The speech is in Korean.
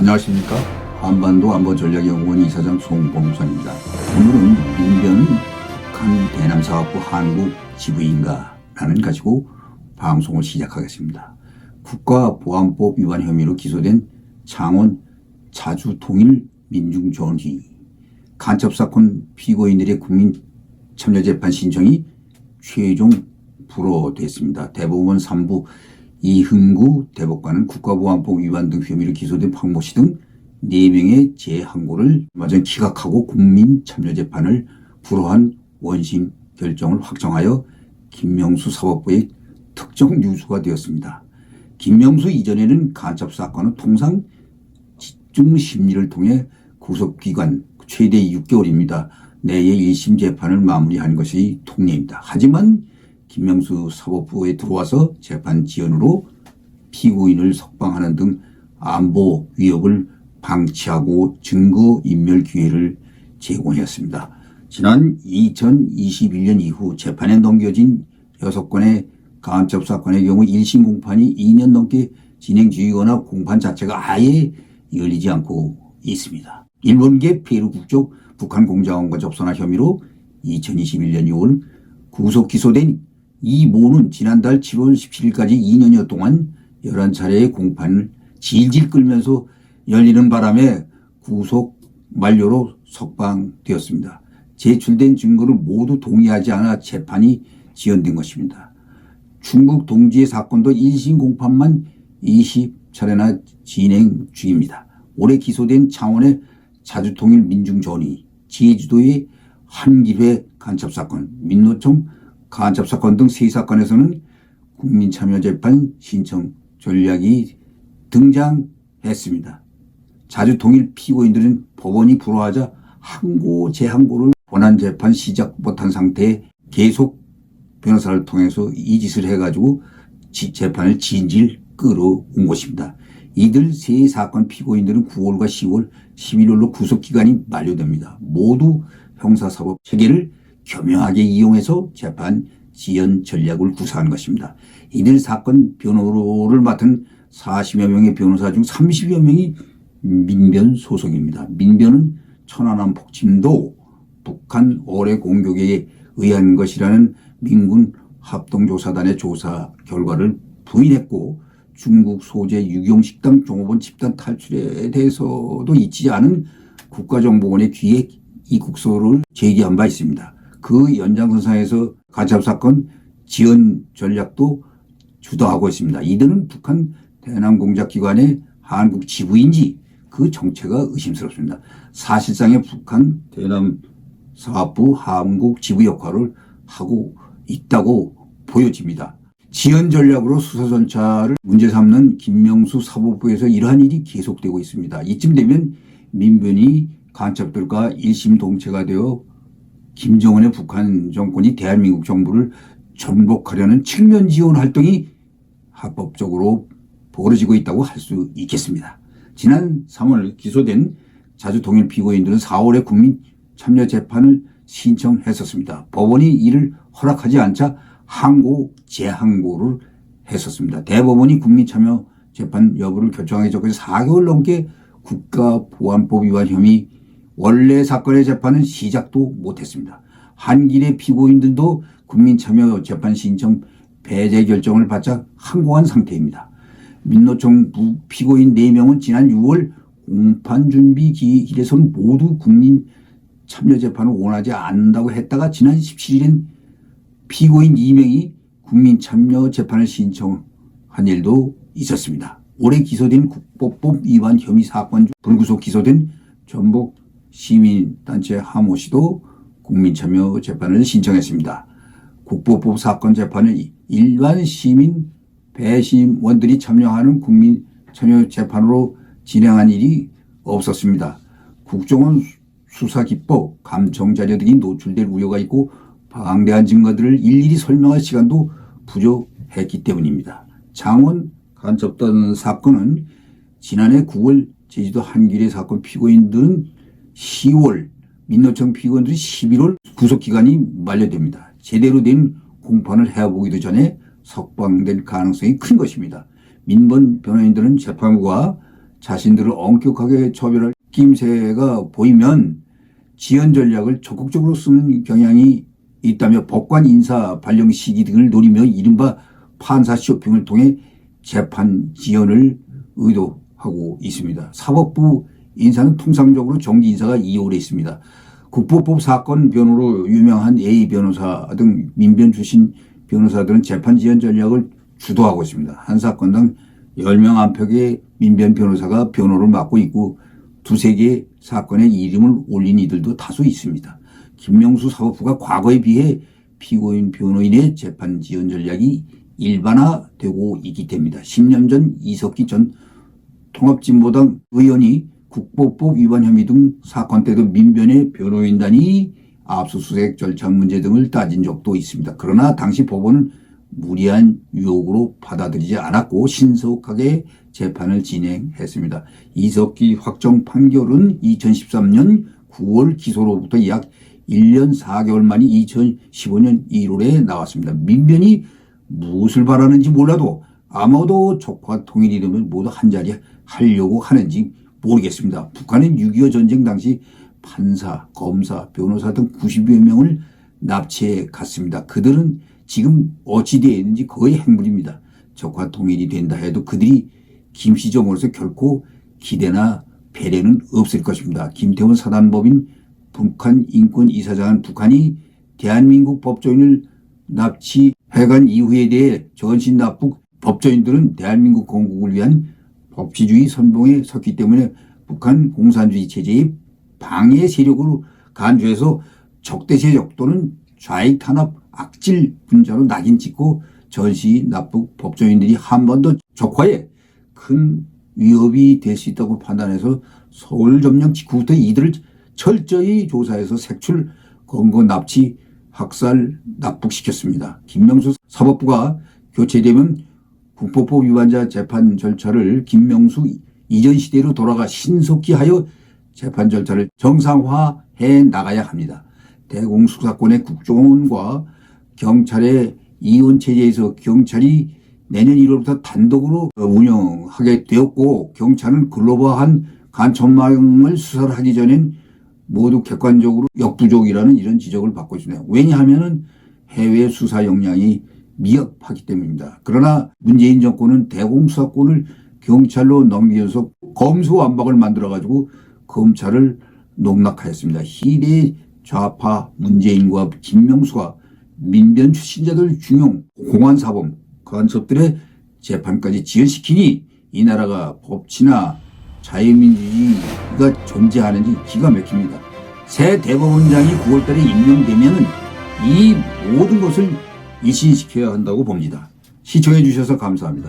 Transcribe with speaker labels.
Speaker 1: 안녕하십니까. 한반도 안보전략연구원 이사장 송봉선입니다. 오늘은 민변은 북한 대남사업부 한국 지부인가라는 가지고 방송을 시작하겠습니다. 국가보안법 위반 혐의로 기소된 창원 자주통일민중전휘 간첩사건 피고인들의 국민참여재판 신청이 최종 불허됐습니다. 대법원 3부 이흥구 대법관은 국가보안법 위반 등 혐의로 기소된 박모 씨 등 4명의 재항고를 마저 기각하고 국민참여재판을 불허한 원심 결정을 확정하여 김명수 사법부의 특정 뉴스가 되었습니다. 김명수 이전에는 간첩사건은 통상 집중심리를 통해 구속기간 최대 6개월입니다. 내에 1심 재판을 마무리한 것이 통례입니다. 하지만 김명수 사법부에 들어와서 재판 지연으로 피고인을 석방하는 등 안보 위협을 방치하고 증거인멸 기회를 제공했습니다. 지난 2021년 이후 재판에 넘겨진 6건의 간첩 사건의 경우 1심 공판이 2년 넘게 진행 중이거나 공판 자체가 아예 열리지 않고 있습니다. 일본계 페루 국적 북한 공작원과 접선한 혐의로 2021년 6월 구속 기소된 이 모는 지난달 7월 17일까지 2년여 동안 11차례의 공판을 질질 끌면서 열리는 바람에 구속 만료로 석방되었습니다. 제출된 증거를 모두 동의하지 않아 재판이 지연된 것입니다. 충북 동지의 사건도 1심 공판만 20차례나 진행 중입니다. 올해 기소된 창원의 자주통일 민중전휘, 제주도의 한길회 간첩사건, 민노총 간첩사건 등 3사건에서는 국민참여재판 신청 전략이 등장했습니다. 자주통일 피고인들은 법원이 불허하자 항고, 재항고를 원안재판 시작 못한 상태에 계속 변호사를 통해서 이 짓을 해가지고 재판을 진질 끌어온 것입니다. 이들 3사건 피고인들은 9월과 10월, 11월로 구속기간이 만료됩니다. 모두 형사사법 체계를 교묘하게 이용해서 재판 지연 전략을 구사한 것입니다. 이들 사건 변호를 맡은 40여 명의 변호사 중 30여 명이 민변 소속입니다. 민변은 천안함 폭침도 북한 어뢰 공격에 의한 것이라는 민군 합동조사단의 조사 결과를 부인했고, 중국 소재 유경식당 종업원 집단 탈출에 대해서도 잊지 않은 국가정보원의 기획 이국서를 제기한 바 있습니다. 그 연장선상에서 간첩사건 지연 전략도 주도하고 있습니다. 이들은 북한 대남공작기관의 한국 지부인지 그 정체가 의심스럽습니다. 사실상의 북한 대남사업부 한국 지부 역할을 하고 있다고 보여집니다. 지연 전략으로 수사 전차를 문제 삼는 김명수 사법부에서 이러한 일이 계속되고 있습니다. 이쯤 되면 민변이 간첩들과 일심동체가 되어 김정은의 북한 정권이 대한민국 정부를 전복하려는 측면 지원 활동이 합법적으로 벌어지고 있다고 할 수 있겠습니다. 지난 3월 기소된 자주통일 피고인들은 4월에 국민참여재판을 신청했었습니다. 법원이 이를 허락하지 않자 항고, 재항고를 했었습니다. 대법원이 국민참여재판 여부를 결정하기 전까지 4개월 넘게 국가보안법 위반 혐의 원래 사건의 재판은 시작도 못했습니다. 한길의 피고인들도 국민참여재판 신청 배제 결정을 받자 항고한 상태입니다. 민노총 피고인 4명은 지난 6월 공판 준비 기일에서는 모두 국민참여재판을 원하지 않는다고 했다가 지난 17일엔 피고인 2명이 국민참여재판을 신청한 일도 있었습니다. 올해 기소된 국보법 위반 혐의 사건 중 불구속 기소된 전북 시민단체 하모 씨도 국민참여재판을 신청했습니다. 국보법 사건 재판은 일반 시민 배심원들이 참여하는 국민참여재판으로 진행한 일이 없었습니다. 국정원 수사기법, 감청자료 등이 노출될 우려가 있고 방대한 증거들을 일일이 설명할 시간도 부족했기 때문입니다. 창원 간첩단 사건은 지난해 9월 제주도 한길의 사건 피고인들은 10월, 민노총 피고인들이 11월 구속기간이 만료됩니다. 제대로 된 공판을 해보기도 전에 석방될 가능성이 큰 것입니다. 민변 변호인들은 재판부가 자신들을 엄격하게 처벌할 낌새가 보이면 지연 전략을 적극적으로 쓰는 경향이 있다며 법관 인사 발령 시기 등을 노리며 이른바 판사 쇼핑을 통해 재판 지연을 의도하고 있습니다. 사법부 인사는 통상적으로 정기 인사가 2월에 있습니다. 국보법 사건 변호로 유명한 A 변호사 등 민변 출신 변호사들은 재판 지연 전략을 주도하고 있습니다. 한 사건당 10명 안팎의 민변 변호사가 변호를 맡고 있고 두세 개 사건에 이름을 올린 이들도 다수 있습니다. 김명수 사법부가 과거에 비해 피고인 변호인의 재판 지연 전략이 일반화되고 있기 때문입니다. 10년 전 이석기 전 통합진보당 의원이 국보법 위반 혐의 등 사건 때도 민변의 변호인단이 압수수색 절차 문제 등을 따진 적도 있습니다. 그러나 당시 법원은 무리한 유혹으로 받아들이지 않았고 신속하게 재판을 진행했습니다. 이석기 확정 판결은 2013년 9월 기소로부터 약 1년 4개월 만인 2015년 1월에 나왔습니다. 민변이 무엇을 바라는지 몰라도 아마도 적화 통일이 되면 모두 한자리 하려고 하는지 모르겠습니다. 북한은 6.25 전쟁 당시 판사, 검사, 변호사 등 90여 명을 납치해 갔습니다. 그들은 지금 어찌 되어 있는지 거의 행불입니다. 적화 통일이 된다 해도 그들이 김시정으로서 결코 기대나 배려는 없을 것입니다. 김태원 사단법인 북한 인권이사장은 북한이 대한민국 법조인을 납치해간 이후에 대해 전신 납북 법조인들은 대한민국 건국을 위한 법치주의 선봉에 섰기 때문에 북한 공산주의 체제의 방해 세력으로 간주해서 적대세력 또는 좌익 탄압 악질 분자로 낙인 찍고 전시 납북 법조인들이 한 번 더 적화에 큰 위협이 될 수 있다고 판단해서 서울 점령 직후부터 이들을 철저히 조사해서 색출, 검거, 납치, 학살, 납북시켰습니다. 김명수 사법부가 교체되면 국보법 위반자 재판 절차를 김명수 이전 시대로 돌아가 신속히 하여 재판 절차를 정상화해 나가야 합니다. 대공수사권의 국정원과 경찰의 이원 체제에서 경찰이 내년 1월부터 단독으로 운영하게 되었고 경찰은 글로벌한 간첩망을 수사를 하기 전엔 모두 객관적으로 역부족이라는 이런 지적을 받고 있습니다. 왜냐하면 해외 수사 역량이 미흡하기 때문입니다. 그러나 문재인 정권은 대공수사권을 경찰로 넘기면서 검수완박을 만들어가지고 검찰을 농락하였습니다. 희대 좌파 문재인과 김명수가 민변 출신자들 중용, 공안사범, 간첩들의 재판까지 지연시키니 이 나라가 법치나 자유민주주의가 존재하는지 기가 막힙니다. 새 대법원장이 9월달에 임명되면 이 모든 것을 일신시켜야 한다고 봅니다. 시청해 주셔서 감사합니다.